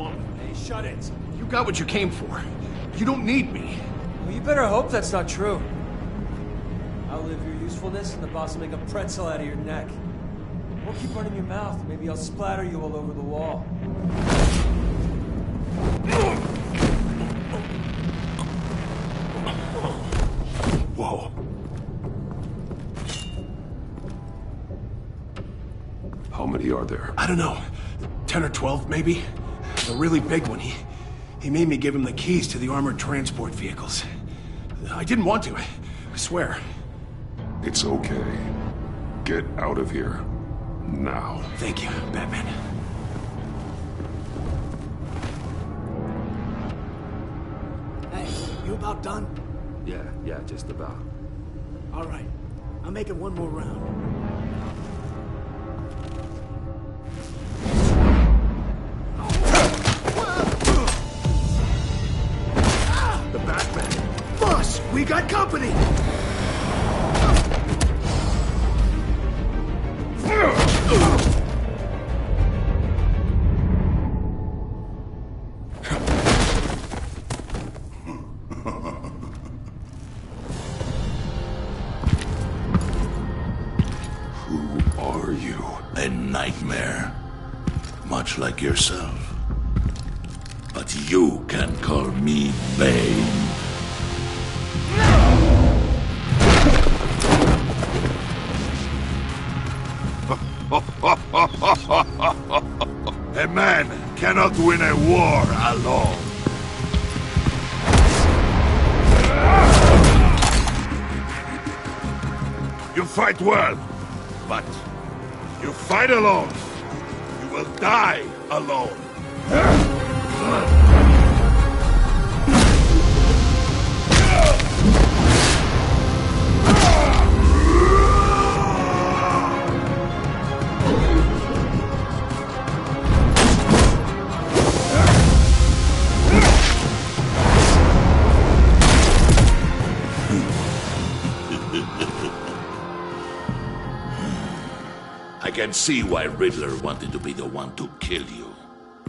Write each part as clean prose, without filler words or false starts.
woman. Hey, shut it. You got what you came for. You don't need me. Well, you better hope that's not true. I'll live your usefulness, and the boss will make a pretzel out of your neck. Or keep running your mouth. Maybe I'll splatter you all over the wall. Whoa. How many are there? I don't know. 10 or 12, maybe? The really big one, he made me give him the keys to the armored transport vehicles. I didn't want to, I swear. It's okay. Get out of here. Now. Thank you, Batman. Hey, you about done? Yeah, just about. All right. I'm making one more round. The Batman. Boss, we got company! Who are you? A nightmare. Much like yourself. But you can call me Bane. A man cannot win a war alone. You fight well, but you fight alone. You will die alone. I can see why Riddler wanted to be the one to kill you.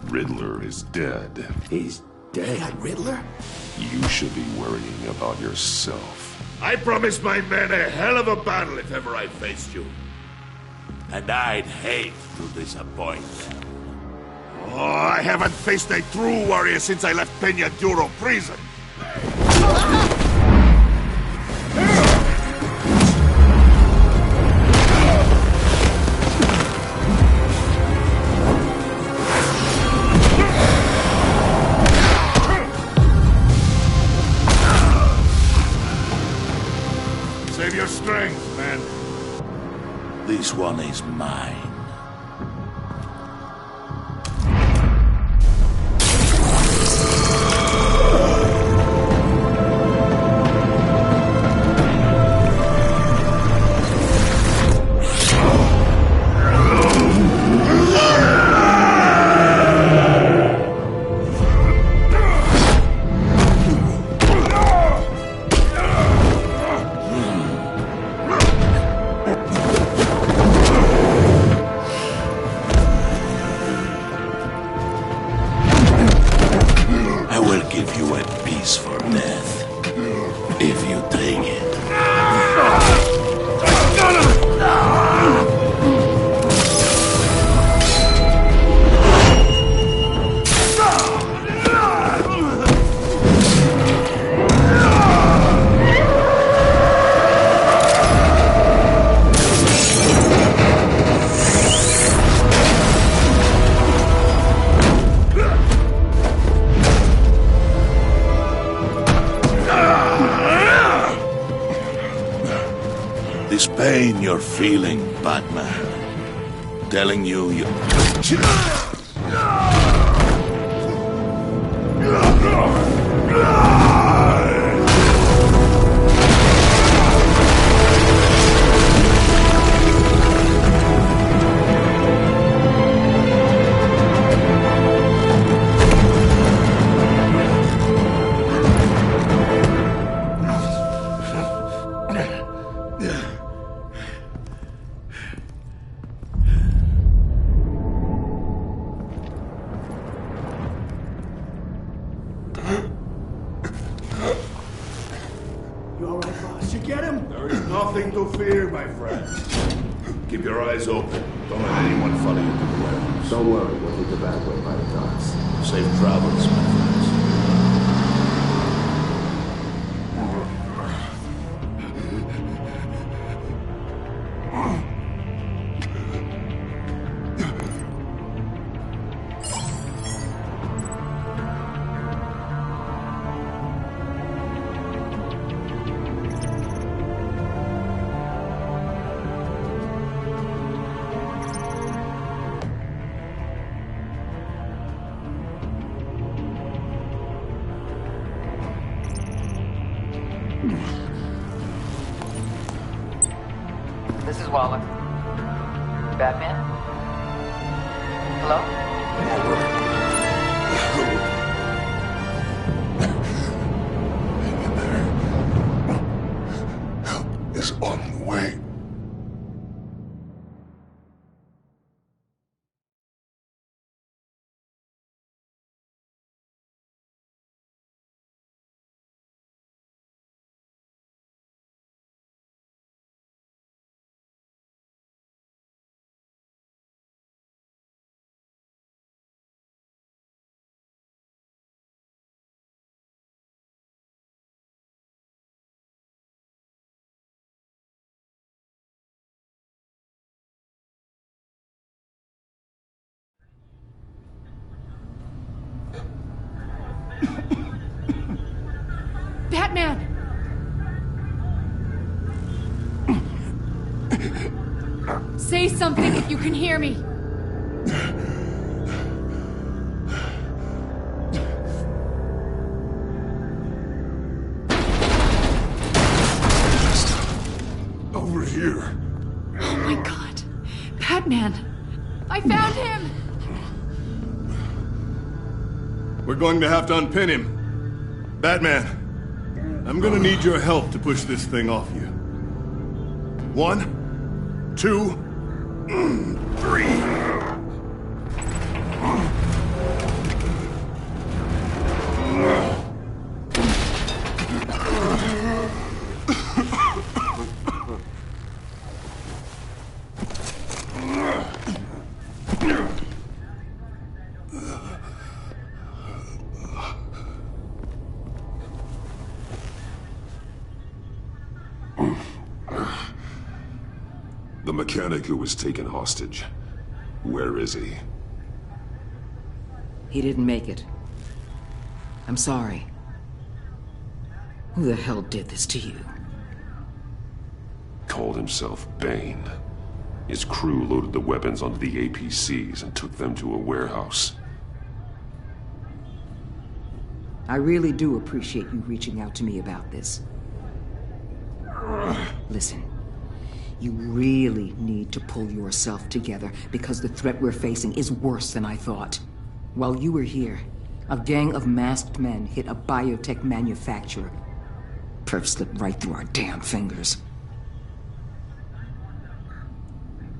Riddler is dead. He's dead. Riddler? You should be worrying about yourself. I promised my men a hell of a battle if ever I faced you. And I'd hate to disappoint them. Oh, I haven't faced a true warrior since I left Peña Duro prison. Save your strength, man. This one is mine. Give you a piece for death, if you take it. This pain you're feeling, Batman. Telling you nothing to fear, my friend. Keep your eyes open. Don't let anyone follow you to the warehouse. Don't worry, we'll take the back way by the docks. Safe travels, my friends. This is Waller. Batman? Hello? Help is on the way. Batman! Say something if you can hear me. Over here. Oh my God. Batman! I found him! We're going to have to unpin him. Batman, I'm gonna need your help to push this thing off you. 1, 2, 3. The mechanic who was taken hostage. Where is he? He didn't make it. I'm sorry. Who the hell did this to you? Called himself Bane. His crew loaded the weapons onto the APCs and took them to a warehouse. I really do appreciate you reaching out to me about this. Listen, you really need to pull yourself together because the threat we're facing is worse than I thought. While you were here, a gang of masked men hit a biotech manufacturer. Perf slipped right through our damn fingers.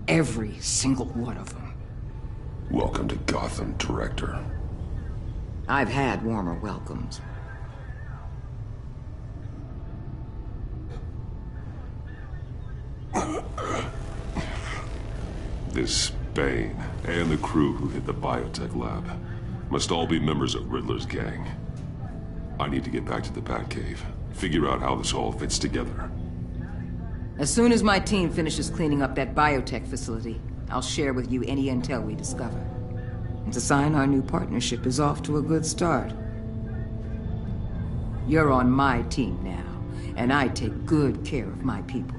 Every single one of them. Welcome to Gotham, Director. I've had warmer welcomes. This Bane and the crew who hit the biotech lab must all be members of Riddler's gang. I need to get back to the Batcave, figure out how this all fits together. As soon as my team finishes cleaning up that biotech facility, I'll share with you any intel we discover. It's a sign our new partnership is off to a good start. You're on my team now, and I take good care of my people.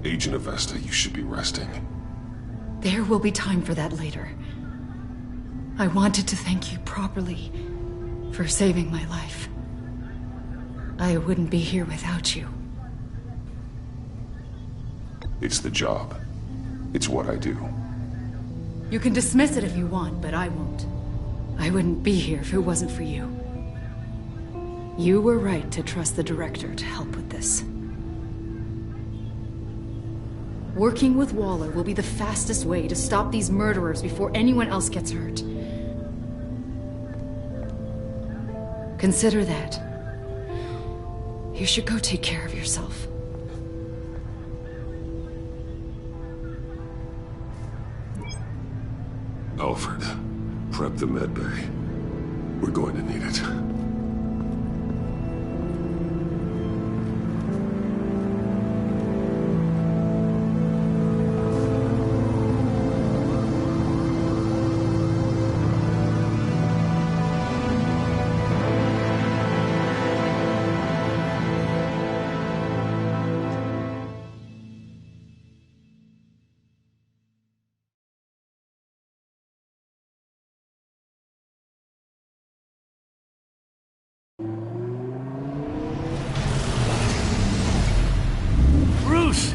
Agent Avesta, you should be resting. There will be time for that later. I wanted to thank you properly for saving my life. I wouldn't be here without you. It's the job. It's what I do. You can dismiss it if you want, but I won't. I wouldn't be here if it wasn't for you. You were right to trust the director to help with this. Working with Waller will be the fastest way to stop these murderers before anyone else gets hurt. Consider that. You should go take care of yourself. Alfred, prep the med bay. We're going to need it. Bruce!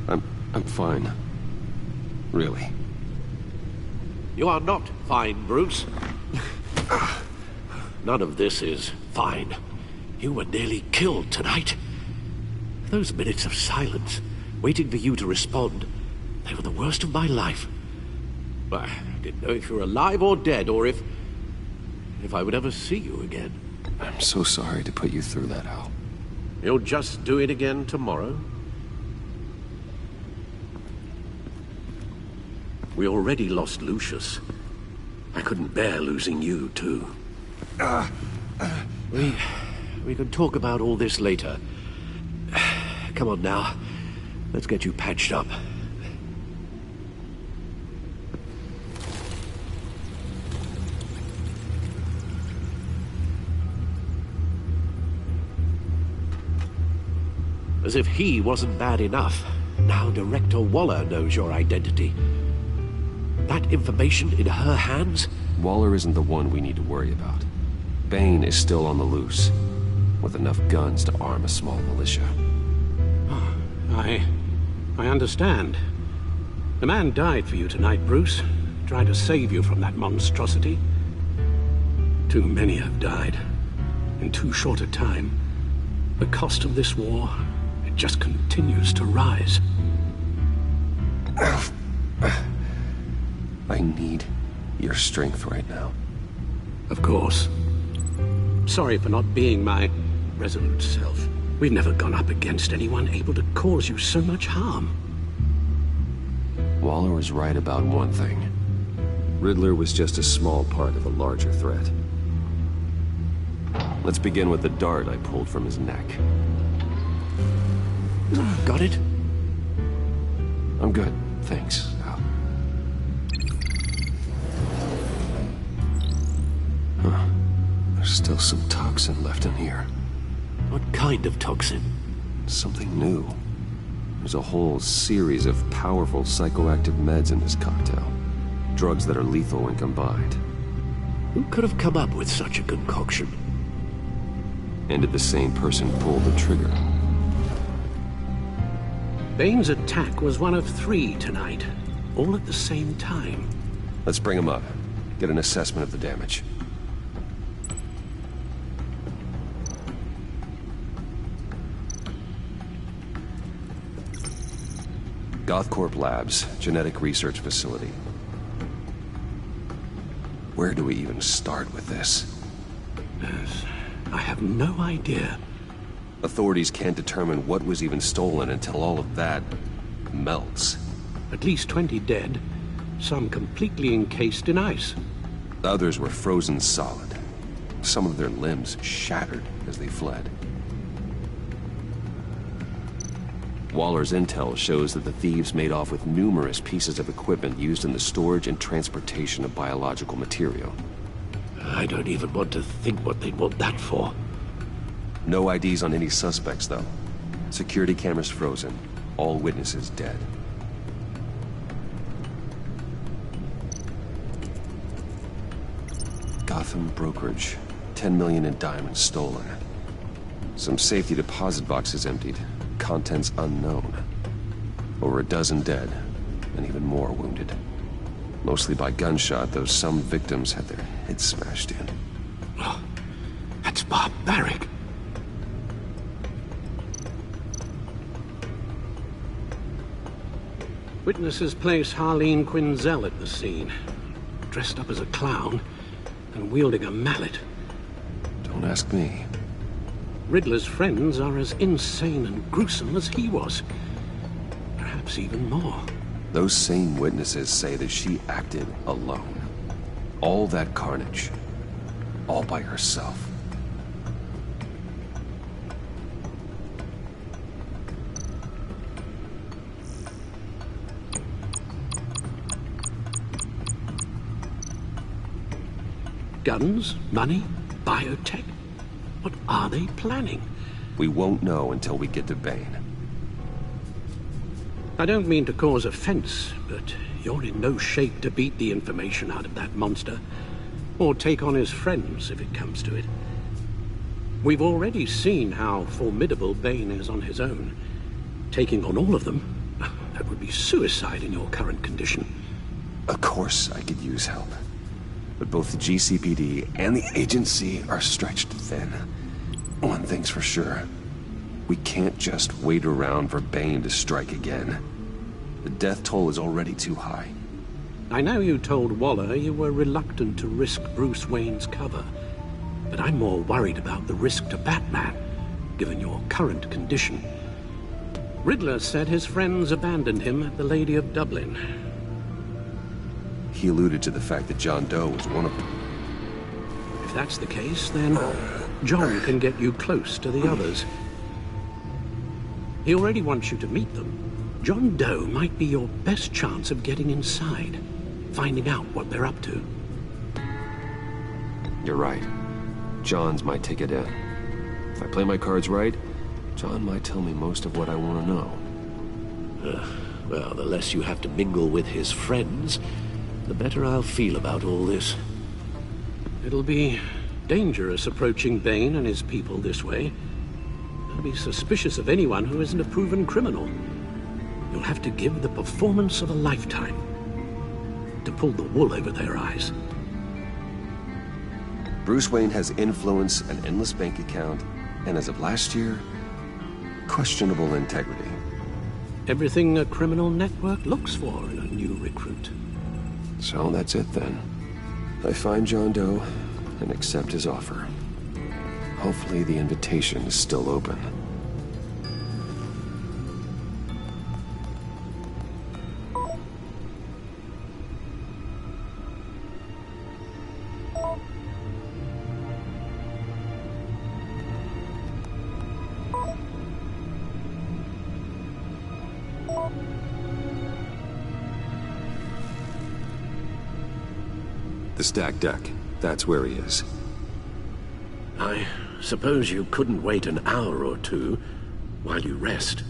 I'm fine. Really. You are not fine, Bruce. None of this is fine. You were nearly killed tonight. Those minutes of silence, waiting for you to respond, they were the worst of my life. I didn't know if you were alive or dead, or if I would ever see you again. I'm so sorry to put you through that, Al. You'll just do it again tomorrow? We already lost Lucius. I couldn't bear losing you, too. We can talk about all this later. Come on now. Let's get you patched up. As if he wasn't bad enough, now Director Waller knows your identity. That information in her hands? Waller isn't the one we need to worry about. Bane is still on the loose, with enough guns to arm a small militia. I understand. The man died for you tonight, Bruce. Trying to save you from that monstrosity. Too many have died. In too short a time. The cost of this war, it just continues to rise. I need your strength right now. Of course. Sorry for not being my resolute self. We've never gone up against anyone able to cause you so much harm. Waller was right about one thing. Riddler was just a small part of a larger threat. Let's begin with the dart I pulled from his neck. Got it? I'm good, thanks, Al. Huh. There's still some toxin left in here. What kind of toxin? Something new. There's a whole series of powerful psychoactive meds in this cocktail. Drugs that are lethal when combined. Who could have come up with such a concoction? And did the same person pull the trigger? Bane's attack was one of 3 tonight, all at the same time. Let's bring him up. Get an assessment of the damage. Gothcorp Labs, genetic research facility. Where do we even start with this? Yes, I have no idea. Authorities can't determine what was even stolen until all of that melts. At least 20 dead, some completely encased in ice. Others were frozen solid. Some of their limbs shattered as they fled. Waller's intel shows that the thieves made off with numerous pieces of equipment used in the storage and transportation of biological material. I don't even want to think what they'd want that for. No IDs on any suspects, though. Security cameras frozen. All witnesses dead. Gotham brokerage. 10 million in diamonds stolen. Some safety deposit boxes emptied. Contents unknown. Over a dozen dead, and even more wounded. Mostly by gunshot, though some victims had their heads smashed in. Oh, that's barbaric. Witnesses place Harleen Quinzel at the scene, dressed up as a clown and wielding a mallet. Don't ask me. Riddler's friends are as insane and gruesome as he was. Perhaps even more. Those same witnesses say that she acted alone. All that carnage. All by herself. Guns? Money? Biotech? What are they planning? We won't know until we get to Bane. I don't mean to cause offense, but you're in no shape to beat the information out of that monster, or take on his friends if it comes to it. We've already seen how formidable Bane is on his own. Taking on all of them, that would be suicide in your current condition. Of course I could use help. But both the GCPD and the agency are stretched thin. One thing's for sure. We can't just wait around for Bane to strike again. The death toll is already too high. I know you told Waller you were reluctant to risk Bruce Wayne's cover, but I'm more worried about the risk to Batman, given your current condition. Riddler said his friends abandoned him at the Lady of Dublin. He alluded to the fact that John Doe was one of them. If that's the case, then John can get you close to the others. He already wants you to meet them. John Doe might be your best chance of getting inside, finding out what they're up to. You're right. John's my ticket in. If I play my cards right, John might tell me most of what I want to know. Well, the less you have to mingle with his friends, the better I'll feel about all this. It'll be dangerous approaching Bane and his people this way. They'll be suspicious of anyone who isn't a proven criminal. You'll have to give the performance of a lifetime to pull the wool over their eyes. Bruce Wayne has influence, an endless bank account, and as of last year, questionable integrity. Everything a criminal network looks for in a new recruit. So that's it then. I find John Doe and accept his offer. Hopefully the invitation is still open. The stacked deck. That's where he is. I suppose you couldn't wait an hour or two while you rest?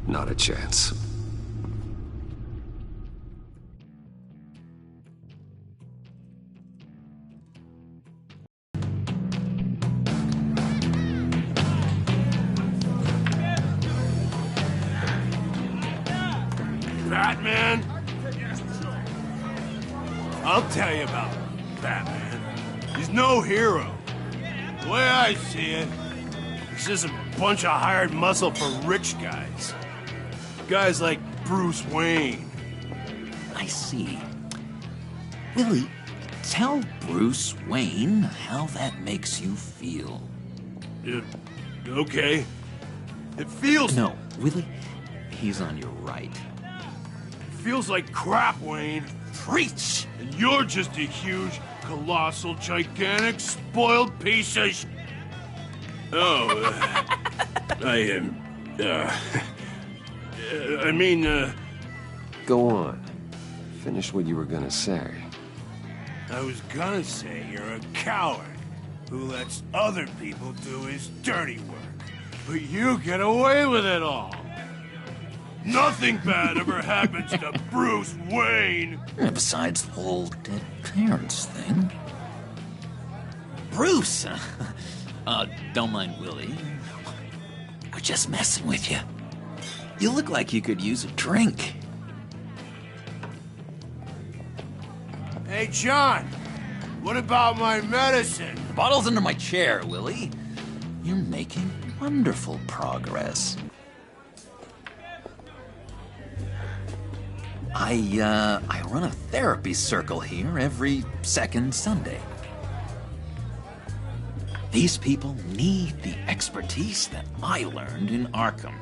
Not a chance. Batman? I'll tell you about Batman. He's no hero. The way I see it, he's just a bunch of hired muscle for rich guys. Guys like Bruce Wayne. I see. Willie, tell Bruce Wayne how that makes you feel. Okay. It feels... No, Willie, he's on your right. It feels like crap, Wayne. Preach! And you're just a huge, colossal, gigantic, spoiled piece of sh... Oh, I mean, Go on. Finish what you were gonna say. I was gonna say you're a coward who lets other people do his dirty work. But you get away with it all. Nothing bad ever happens to Bruce Wayne. Besides the whole dead parents thing. Bruce! Don't mind Willie. We're just messing with you. You look like you could use a drink. Hey, John. What about my medicine? The bottle's under my chair, Willie. You're making wonderful progress. I run a therapy circle here every second Sunday. These people need the expertise that I learned in Arkham.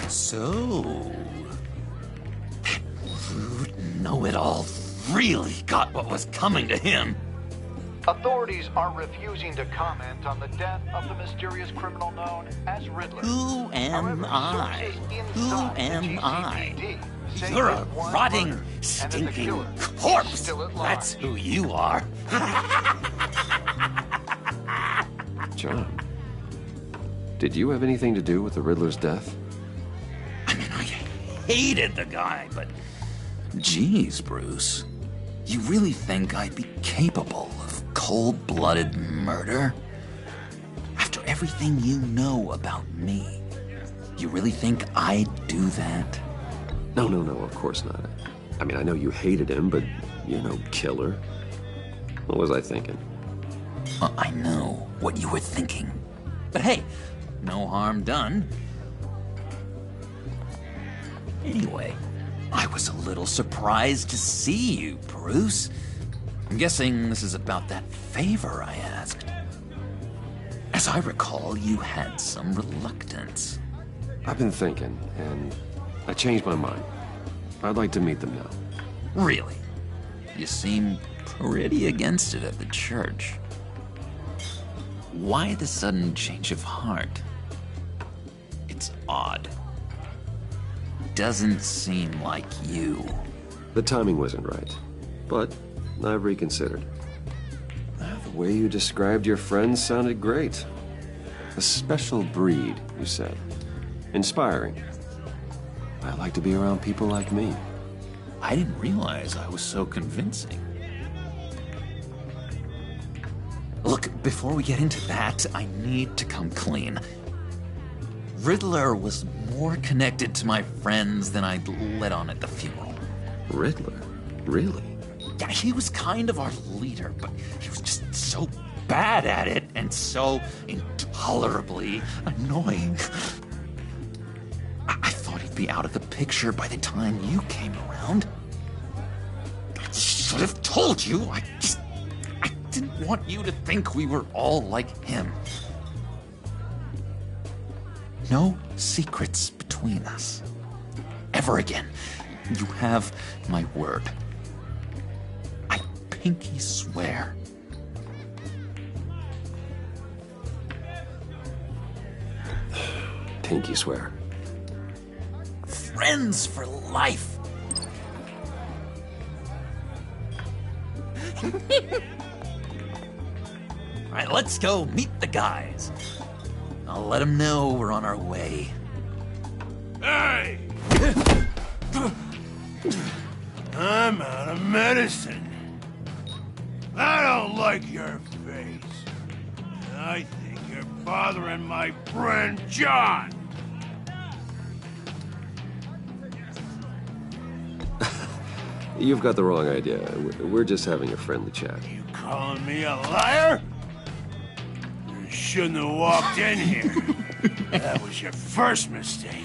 So, that rude know-it-all really got what was coming to him. Authorities are refusing to comment on the death of the mysterious criminal known as Riddler. Who am I? Who am I? say You're a that one rotting, murder, and that the stinking killer is corpse. still at large. That's who you are. John, did you have anything to do with the Riddler's death? I mean, I hated the guy, but geez, Bruce, you really think I'd be capable of cold-blooded murder? After everything you know about me, you really think I'd do that? No, of course not. I mean, I know you hated him, but, you know, killer. What was I thinking? I know what you were thinking. But hey, no harm done. Anyway, I was a little surprised to see you, Bruce. I'm guessing this is about that favor I asked. As I recall, you had some reluctance. I've been thinking, and I changed my mind. I'd like to meet them now. Really? You seem pretty against it at the church. Why the sudden change of heart? It's odd. Doesn't seem like you. The timing wasn't right, but I've reconsidered. The way you described your friends sounded great. A special breed, you said. Inspiring. I like to be around people like me. I didn't realize I was so convincing. Look, before we get into that, I need to come clean. Riddler was more connected to my friends than I'd let on at the funeral. Riddler? Really? Yeah, he was kind of our leader, but he was just so bad at it and so intolerably annoying. I thought he'd be out of the picture by the time you came around. I should have told you. I didn't want you to think we were all like him. No secrets between us. Ever again. You have my word. I pinky swear. Pinky swear. Friends for life. All right, let's go meet the guys. I'll let them know we're on our way. Hey! I'm out of medicine. I don't like your face. I think you're bothering my friend John. You've got the wrong idea. We're just having a friendly chat. You calling me a liar? You shouldn't have walked in here. That was your first mistake.